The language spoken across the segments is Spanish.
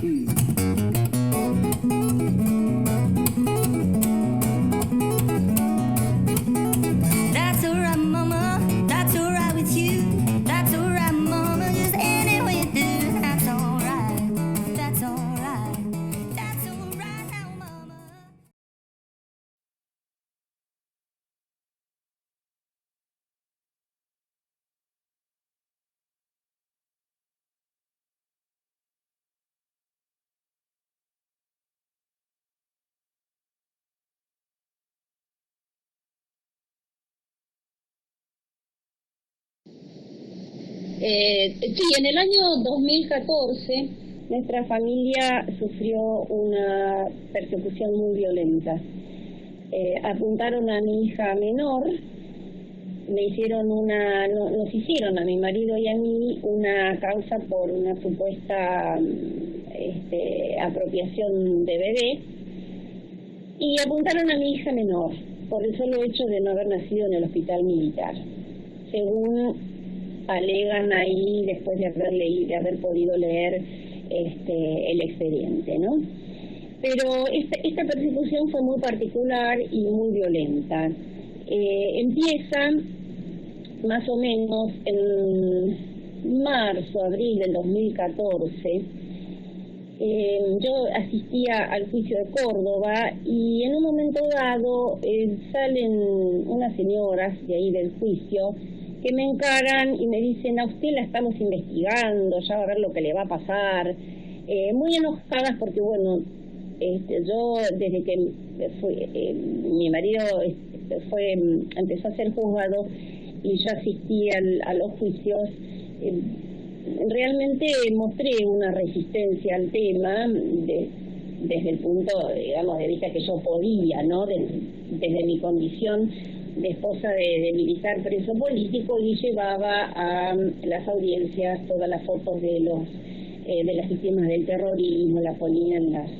That's alright, mama. That's alright with you. That's alright, mama. Just any way you do. That's alright. That's alright. That's alright now, mama. Sí, en el año 2014 nuestra familia sufrió una persecución muy violenta. Apuntaron a mi hija menor, nos hicieron a mi marido y a mí una causa por una supuesta apropiación de bebé, y apuntaron a mi hija menor por el solo hecho de no haber nacido en el hospital militar, según alegan ahí después de haber podido leer el expediente, ¿no? Pero esta persecución fue muy particular y muy violenta. Empieza más o menos en marzo, abril del 2014. Yo asistía al juicio de Córdoba y en un momento dado salen unas señoras de ahí del juicio que me encaran y me dicen: a usted la estamos investigando, ya va a ver lo que le va a pasar. Muy enojadas porque, bueno, yo desde que mi marido empezó a ser juzgado y yo asistí a los juicios, realmente mostré una resistencia al tema desde el punto, digamos, de vista que yo podía, ¿no? Desde mi condición de esposa de militar preso político, y llevaba a las audiencias todas las fotos de las víctimas del terrorismo, la ponía en las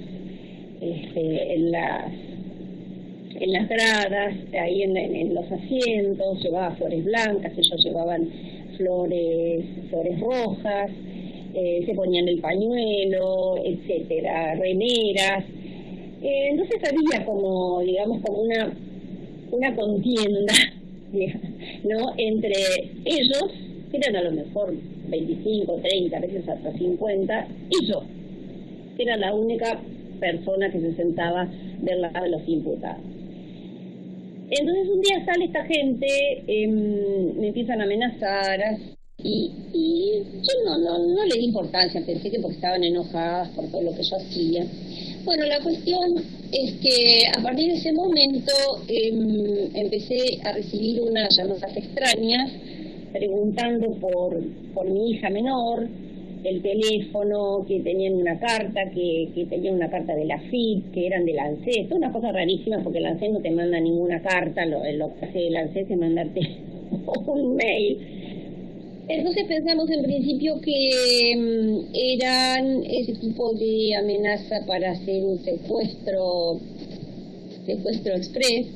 gradas, ahí en los asientos, llevaba flores blancas, ellos llevaban flores rojas, se ponían el pañuelo, etcétera, remeras. Entonces había como, digamos, como una contienda, ¿no?, entre ellos, que eran a lo mejor 25, 30, a veces hasta 50, y yo, que era la única persona que se sentaba del lado de los imputados. Entonces un día sale esta gente, me empiezan a amenazar, y yo no le di importancia, pensé que porque estaban enojadas por todo lo que yo hacía. Bueno, la cuestión es que a partir de ese momento empecé a recibir unas llamadas extrañas preguntando por mi hija menor, el teléfono, que tenían una carta, que tenían una carta de la FIP, que eran del ANSES, una cosa rarísima porque el ANSES no te manda ninguna carta, lo que hace el ANSES es mandarte un mail. Entonces pensamos en principio que eran ese tipo de amenaza para hacer un secuestro express.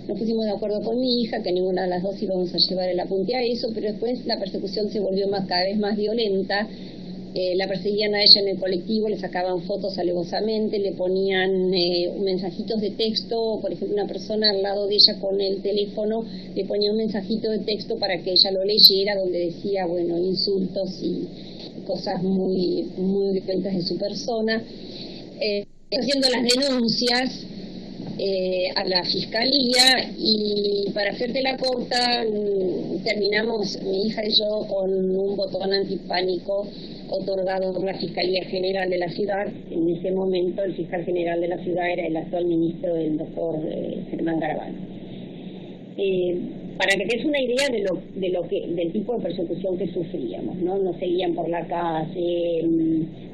Nos pusimos de acuerdo con mi hija que ninguna de las dos íbamos a llevar el apunte a eso, pero después la persecución se volvió cada vez más violenta. La perseguían a ella en el colectivo, le sacaban fotos alevosamente, le ponían mensajitos de texto, por ejemplo, una persona al lado de ella con el teléfono le ponía un mensajito de texto para que ella lo leyera, donde decía, bueno, insultos y cosas muy, muy violentas de su persona, haciendo las denuncias a la fiscalía. Y para hacerte la corta, terminamos mi hija y yo con un botón antipánico otorgado por la Fiscalía General de la ciudad. En ese momento el fiscal general de la ciudad era el actual ministro, el doctor Germán Garabano. Para que te des una idea del tipo de persecución que sufríamos, ¿no? Nos seguían por la calle,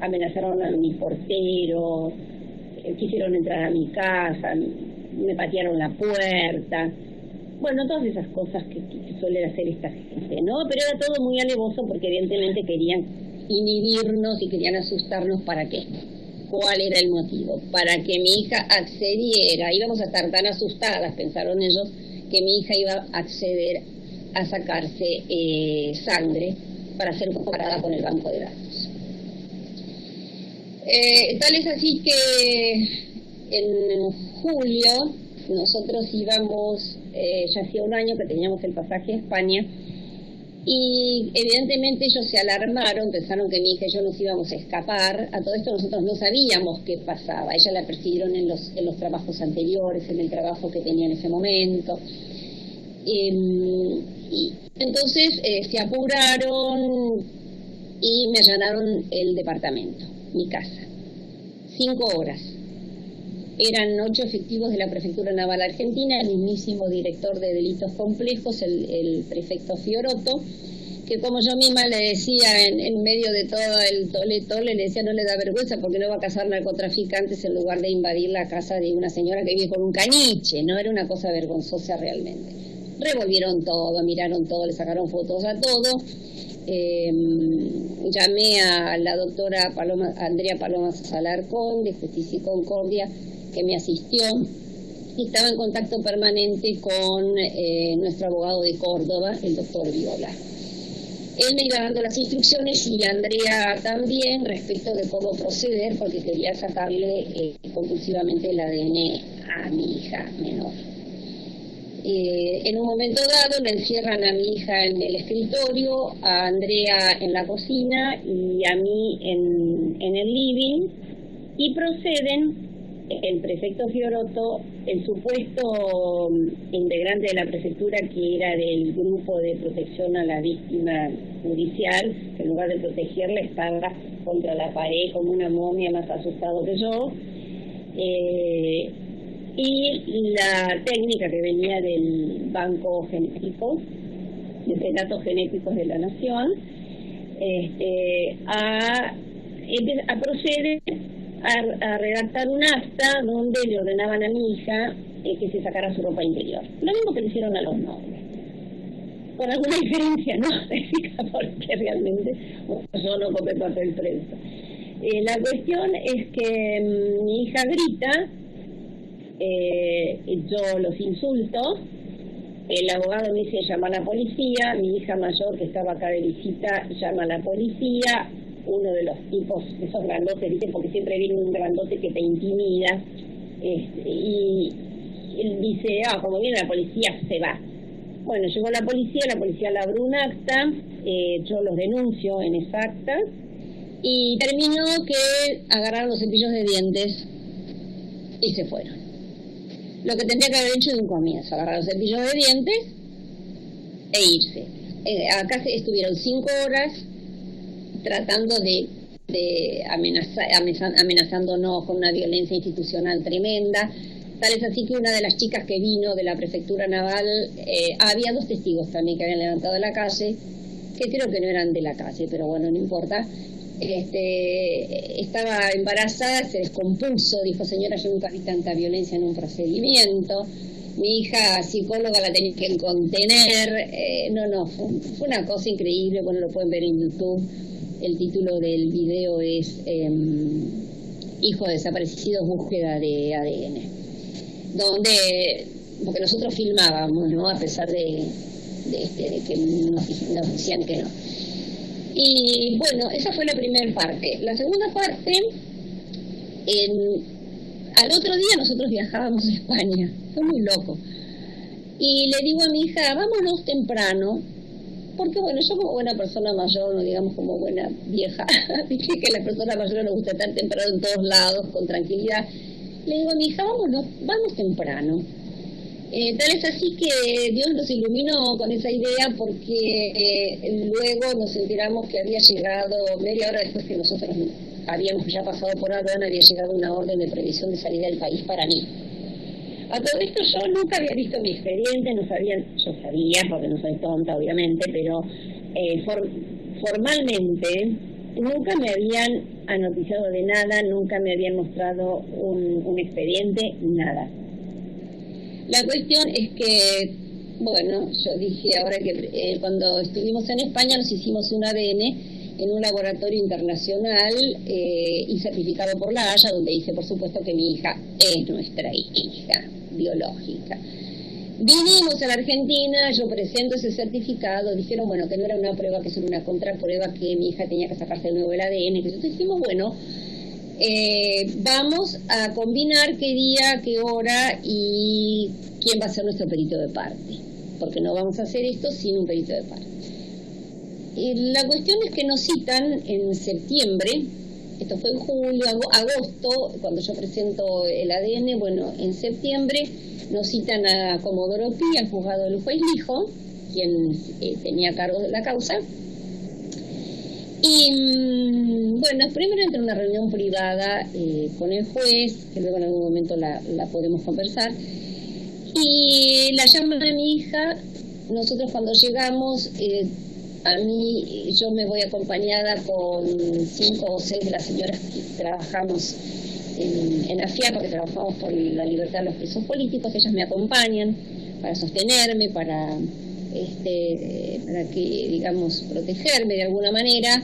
amenazaron a mi portero, quisieron entrar a mi casa, me patearon la puerta. Bueno, todas esas cosas que suele hacer esta gente, ¿no? Pero era todo muy alevoso porque evidentemente querían inhibirnos y querían asustarnos. ¿Para qué? ¿Cuál era el motivo? Para que mi hija accediera. Íbamos a estar tan asustadas, pensaron ellos, que mi hija iba a acceder a sacarse sangre para ser comparada con el banco de datos. Tal es así que en julio nosotros íbamos, ya hacía un año que teníamos el pasaje a España, y evidentemente ellos se alarmaron, pensaron que mi hija y yo nos íbamos a escapar. A todo esto nosotros no sabíamos qué pasaba. Ella la persiguieron en los trabajos anteriores, en el trabajo que tenía en ese momento. Y entonces se apuraron y me allanaron el departamento, mi casa. 5 horas. Eran 8 efectivos de la Prefectura Naval Argentina, el mismísimo director de delitos complejos, el prefecto Fiorotto, que como yo misma le decía en medio de todo el tole, le decía, no le da vergüenza porque no va a cazar narcotraficantes en lugar de invadir la casa de una señora que vive con un caniche, ¿no? Era una cosa vergonzosa realmente. Revolvieron todo, miraron todo, le sacaron fotos a todo. Llamé a la doctora Andrea Paloma Salarcón, de Justicia y Concordia, que me asistió, y estaba en contacto permanente con nuestro abogado de Córdoba, el doctor Viola. Él me iba dando las instrucciones y Andrea también respecto de cómo proceder, porque quería sacarle compulsivamente el ADN a mi hija menor. En un momento dado le encierran a mi hija en el escritorio, a Andrea en la cocina y a mí en el living, y proceden el prefecto Fiorotto, el supuesto integrante de la prefectura que era del grupo de protección a la víctima judicial, que en lugar de protegerla estaba contra la pared como una momia, más asustado que yo, y la técnica que venía del Banco Genético, de datos genéticos de la Nación, a proceder a redactar un acta donde le ordenaban a mi hija que se sacara su ropa interior. Lo mismo que le hicieron a los nobles. Con alguna diferencia, ¿no? Porque realmente yo no compré papel prensa. La cuestión es que mi hija grita, yo los insulto, el abogado me dice llama a la policía, mi hija mayor que estaba acá de visita llama a la policía, uno de los tipos, esos grandotes, ¿viste? Porque siempre viene un grandote que te intimida, y él dice, como viene la policía, se va. Bueno, llegó la policía labró un acta, yo los denuncio en esa acta, y terminó que agarraron los cepillos de dientes y se fueron. Lo que tendría que haber hecho de un comienzo, agarrar los cepillos de dientes e irse. Acá estuvieron 5 horas tratando de amenazándonos con una violencia institucional tremenda. Tal es así que una de las chicas que vino de la Prefectura Naval, había 2 testigos también que habían levantado de la calle, que creo que no eran de la calle, pero bueno, no importa. Estaba embarazada, se descompuso, dijo, señora, yo nunca vi tanta violencia en un procedimiento. Mi hija psicóloga la tenía que contener. Fue una cosa increíble. Bueno, lo pueden ver en YouTube. El título del video es Hijo de desaparecidos, búsqueda de ADN, donde, porque nosotros filmábamos, ¿no? A pesar de que nos decían que no. Y bueno, esa fue la primera parte. La segunda parte, al otro día nosotros viajábamos a España, fue muy loco. Y le digo a mi hija, vámonos temprano, porque bueno, yo como buena persona mayor, no digamos como buena vieja, dije que a las personas mayores nos gusta estar temprano en todos lados, con tranquilidad. Le digo a mi hija, vamos temprano. Tal es así que Dios nos iluminó con esa idea, porque luego nos enteramos que había llegado, media hora después que nosotros habíamos ya pasado por aduana, había llegado una orden de prohibición de salida del país para mí. A todo esto yo nunca había visto mi expediente, yo sabía, porque no soy tonta obviamente, pero formalmente nunca me habían anoticiado de nada, nunca me habían mostrado un expediente, nada. La cuestión es que, bueno, yo dije ahora que cuando estuvimos en España nos hicimos un ADN en un laboratorio internacional y certificado por la Haya, donde dice por supuesto que mi hija es nuestra hija biológica. Vinimos a la Argentina, yo presento ese certificado, dijeron bueno que no era una prueba, que era una contraprueba, que mi hija tenía que sacarse de nuevo el ADN, que nosotros dijimos bueno, vamos a combinar qué día, qué hora y quién va a ser nuestro perito de parte, porque no vamos a hacer esto sin un perito de parte. Y la cuestión es que nos citan en septiembre, esto fue en julio, agosto, cuando yo presento el ADN, bueno, en septiembre nos citan a Comodoro Pi, al juzgado del juez Lijo, quien tenía cargo de la causa. Y bueno, primero entra una reunión privada con el juez, que luego en algún momento la podemos conversar, y la llaman a mi hija. Nosotros cuando llegamos, yo me voy acompañada con 5 o 6 de las señoras que trabajamos en AFIA, porque trabajamos por la libertad de los presos políticos. Ellas me acompañan para sostenerme, para que, digamos, protegerme de alguna manera.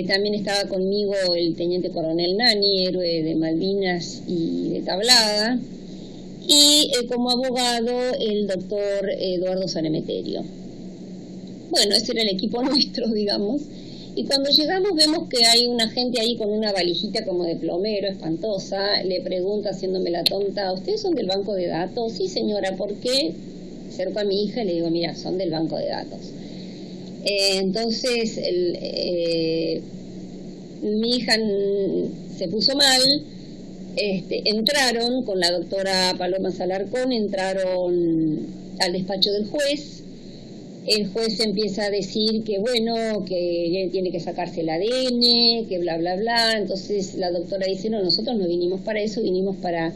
También estaba conmigo el teniente coronel Nani, héroe de Malvinas y de Tablada, y como abogado el doctor Eduardo Sanemeterio. Bueno, ese era el equipo nuestro, digamos. Y cuando llegamos vemos que hay una gente ahí con una valijita como de plomero, espantosa. Le pregunta, haciéndome la tonta, ¿ustedes son del banco de datos? Sí, señora, ¿por qué? Acerco a mi hija y le digo, mira, son del banco de datos. Entonces, mi hija se puso mal. Entraron con la doctora Paloma Salarcón, entraron al despacho del juez. El juez empieza a decir que bueno, que tiene que sacarse el ADN, que bla, bla, bla. Entonces la doctora dice, no, nosotros no vinimos para eso, vinimos para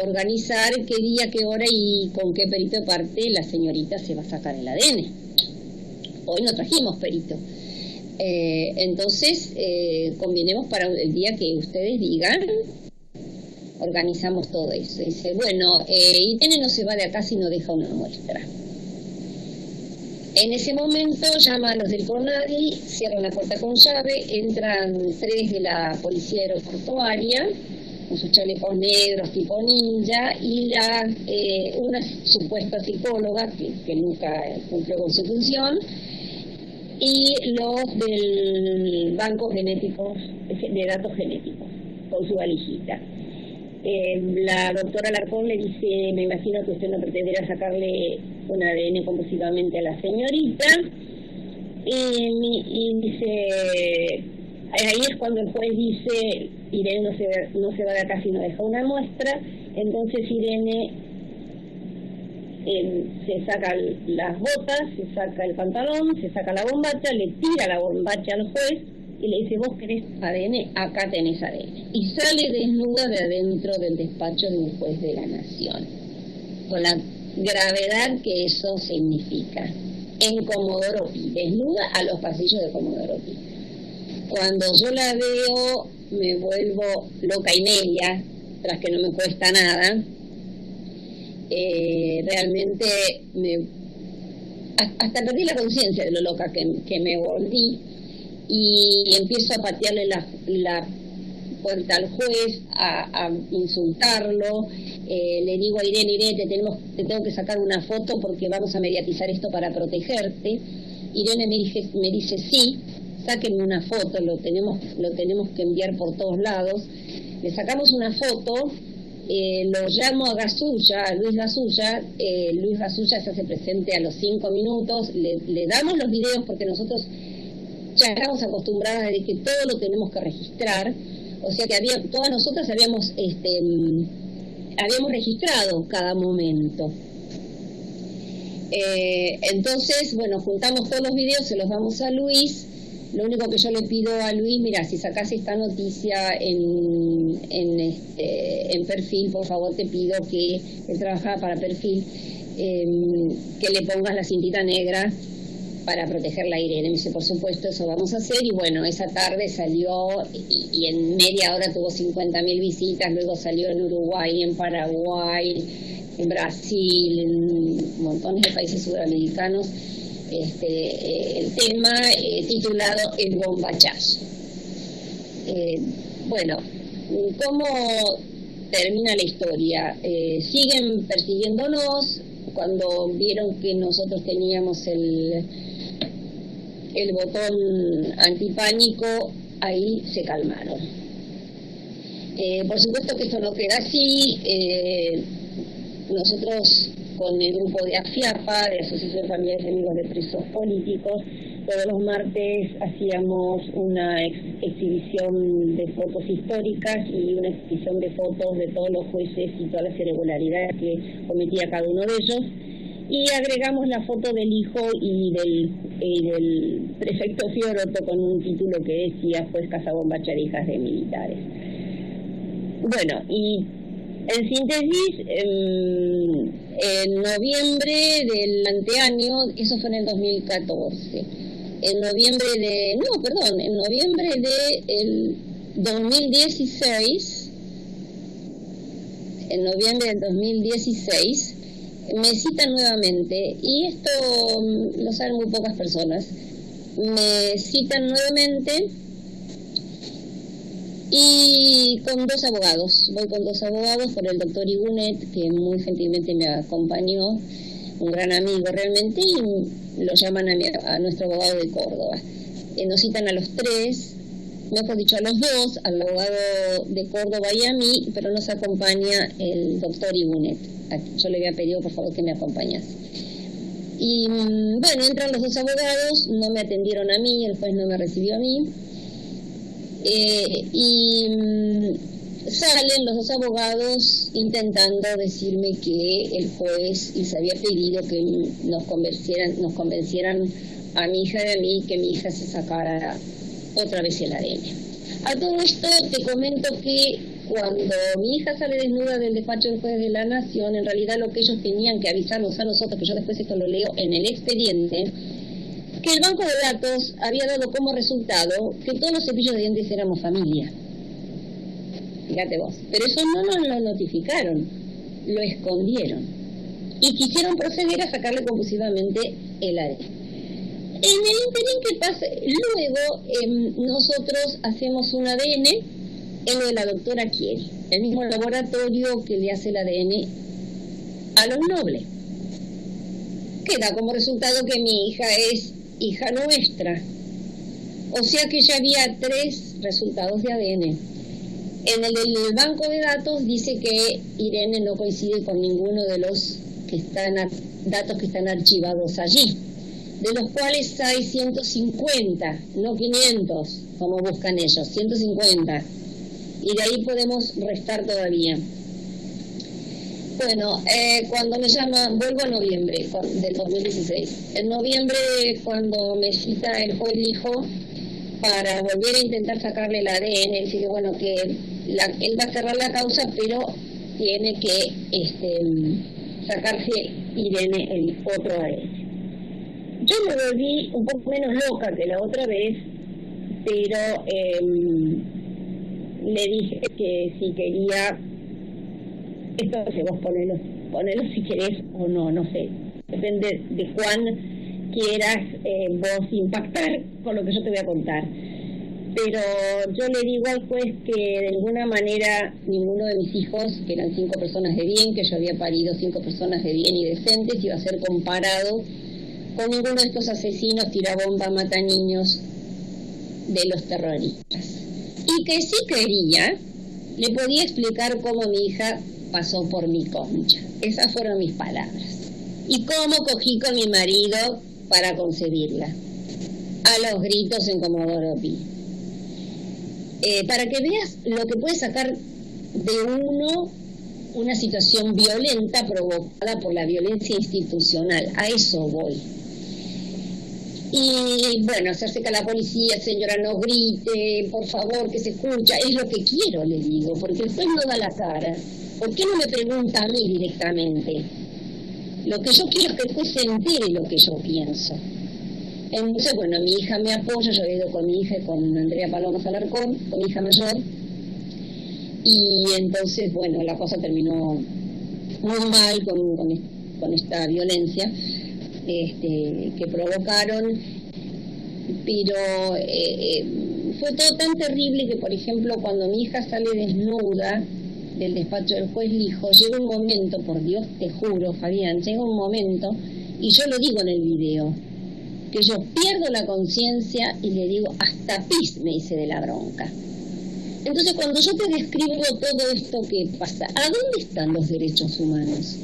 organizar qué día, qué hora y con qué perito de parte la señorita se va a sacar el ADN. Hoy no trajimos perito. Entonces, combinemos para el día que ustedes digan, organizamos todo eso. Dice, bueno, Irene no se va de acá si no deja una muestra. En ese momento llama a los del CONADI, cierran la puerta con llave, entran 3 de la policía aeroportuaria, con sus chalecos negros tipo ninja, y una supuesta psicóloga que nunca cumplió con su función, y los del banco genético, de datos genéticos, con su valijita. La doctora Alarcón le dice, me imagino que usted no pretenderá sacarle un ADN compulsivamente a la señorita, y dice, ahí es cuando el juez dice, Irene no se va de acá si no deja una muestra. Entonces Irene se saca las botas, se saca el pantalón, se saca la bombacha, le tira la bombacha al juez y le dice, vos querés ADN, acá tenés ADN. Y sale desnuda de adentro del despacho de un juez de la nación, con la gravedad que eso significa, en Comodoro Pi, desnuda a los pasillos de Comodoro Pi. Cuando yo la veo, me vuelvo loca y media, tras que no me cuesta nada. Realmente hasta perdí la conciencia de lo loca que me volví, y empiezo a patearle la puerta al juez, a insultarlo. Le digo a Irene, te tengo que sacar una foto porque vamos a mediatizar esto para protegerte. Irene me dice sí, sáquenme una foto, lo tenemos que enviar por todos lados. Le sacamos una foto, lo llamo a Gasulla, a Luis Gasulla. Luis Gasulla se hace presente a los 5 minutos, le damos los videos porque nosotros ya estamos acostumbradas de que todo lo tenemos que registrar, o sea que todas nosotras habíamos registrado cada momento. Entonces, bueno, juntamos todos los videos, se los damos a Luis. Lo único que yo le pido a Luis, mira, si sacás esta noticia en Perfil, por favor te pido que él trabajaba para Perfil, que le pongas la cintita negra para proteger la Irene. Me dice, por supuesto, eso vamos a hacer. Y bueno, esa tarde salió y en media hora tuvo 50.000 visitas. Luego salió en Uruguay, en Paraguay, en Brasil, en montones de países sudamericanos, el tema titulado El Bombachazo. Bueno, ¿cómo termina la historia? Siguen persiguiéndonos. Cuando vieron que nosotros teníamos el botón antipánico, ahí se calmaron. Por supuesto que esto no queda así. Nosotros, con el grupo de AFIAPA, de Asociación de Familiares y Amigos de Presos Políticos, todos los martes hacíamos una exhibición de fotos históricas y una exhibición de fotos de todos los jueces y todas las irregularidades que cometía cada uno de ellos. Y agregamos la foto del hijo y del prefecto Fioroto con un título que decía juez cazabombachas hijas de militares. Bueno, y en síntesis, en noviembre del anteaño, eso fue en el 2014, en noviembre del 2016, en noviembre del 2016, me citan nuevamente, y esto lo saben muy pocas personas, me citan nuevamente y con dos abogados. Voy con dos abogados, por el doctor Igunet, que muy gentilmente me acompañó, un gran amigo realmente, y lo llaman a nuestro abogado de Córdoba. Nos citan a los tres, mejor dicho a los dos, al abogado de Córdoba y a mí, pero nos acompaña el doctor Igunet. Yo le había pedido por favor que me acompañase. Y bueno, entran los dos abogados, no me atendieron a mí, el juez no me recibió a mí. Salen los dos abogados intentando decirme que el juez les había pedido que nos convencieran a mi hija y a mí que mi hija se sacara otra vez el ADN. A todo esto te comento que cuando mi hija sale desnuda del despacho del juez de la Nación, en realidad lo que ellos tenían que avisarnos a nosotros, que yo después esto lo leo en el expediente, que el banco de datos había dado como resultado que todos los cepillos de dientes éramos familia. Fíjate vos. Pero eso no nos lo notificaron, lo escondieron. Y quisieron proceder a sacarle compulsivamente el ADN. En el interín que pasa, luego nosotros hacemos un ADN en lo de la doctora Chieri, el mismo laboratorio que le hace el ADN a los Nobles. Que da como resultado que mi hija es hija nuestra. O sea que ya había 3 resultados de ADN. En el del banco de datos dice que Irene no coincide con ninguno de los datos que están archivados allí, de los cuales hay 150, no 500, como buscan ellos, 150. Y de ahí podemos restar todavía. Bueno, cuando me llama, vuelvo a noviembre del 2016. En noviembre, cuando me cita el juez Lijo para volver a intentar sacarle el ADN, decirle, bueno, que él va a cerrar la causa, pero tiene que sacarse Irene el otro ADN. Yo me volví un poco menos loca que la otra vez, pero le dije que si quería, esto no sé, vos ponelo si querés o no sé, depende de cuán quieras vos impactar con lo que yo te voy a contar. Pero yo le digo al juez que de ninguna manera ninguno de mis hijos, que eran 5 personas de bien, que yo había parido 5 personas de bien y decentes, iba a ser comparado con ninguno de estos asesinos, tirabomba, mata niños de los terroristas. Y que si quería, le podía explicar cómo mi hija pasó por mi concha. Esas fueron mis palabras. Y cómo cogí con mi marido para concebirla. A los gritos en Comodoro Pi. Para que veas lo que puede sacar de uno una situación violenta provocada por la violencia institucional. A eso voy. Y bueno, se acerca la policía, señora, no grite, por favor, que se escucha. Es lo que quiero, le digo, porque el juez no da la cara. ¿Por qué no me pregunta a mí directamente? Lo que yo quiero es que el juez se entere lo que yo pienso. Entonces, bueno, mi hija me apoya, yo he ido con mi hija y con Andrea Palomas Alarcón, con mi hija mayor, y entonces, bueno, la cosa terminó muy mal con esta violencia que provocaron, pero fue todo tan terrible que, por ejemplo, cuando mi hija sale desnuda del despacho del juez Lijo, llega un momento, por Dios te juro, Fabián, llega un momento, y yo lo digo en el video, que yo pierdo la conciencia y le digo, hasta pis me hice de la bronca. Entonces, cuando yo te describo todo esto que pasa, ¿a dónde están los derechos humanos?